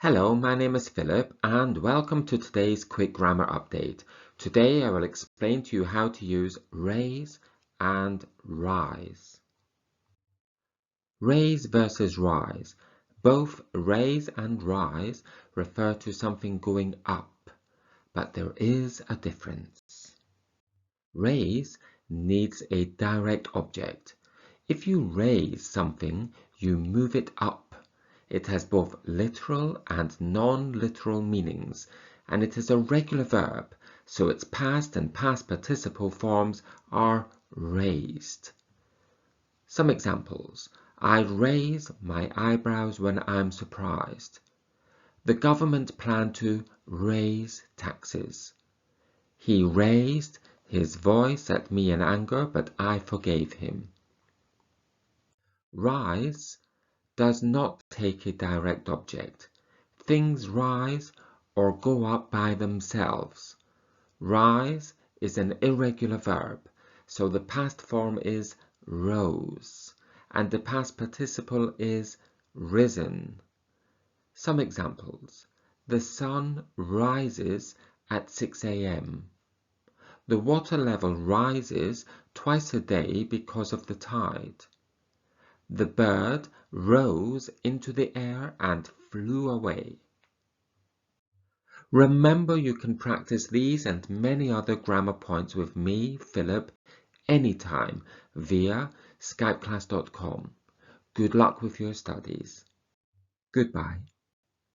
Hello, my name is Philip and welcome to today's quick grammar update. Today I will explain to you how to use raise and rise. Raise versus rise. Both raise and rise refer to something going up, but there is a difference. Raise needs a direct object. If you raise something, you move it up. It has both literal and non-literal meanings, and it is a regular verb, so its past and past participle forms are raised. Some examples. I raise my eyebrows when I'm surprised. The government planned to raise taxes. He raised his voice at me in anger, but I forgave him. Rise does not take a direct object. Things rise or go up by themselves. Rise is an irregular verb, so the past form is rose, and the past participle is risen. Some examples. The sun rises at 6 a.m. The water level rises twice a day because of the tide. The bird rose into the air and flew away. Remember, you can practice these and many other grammar points with me, Philip, anytime via skypeclass.com. Good luck with your studies. Goodbye.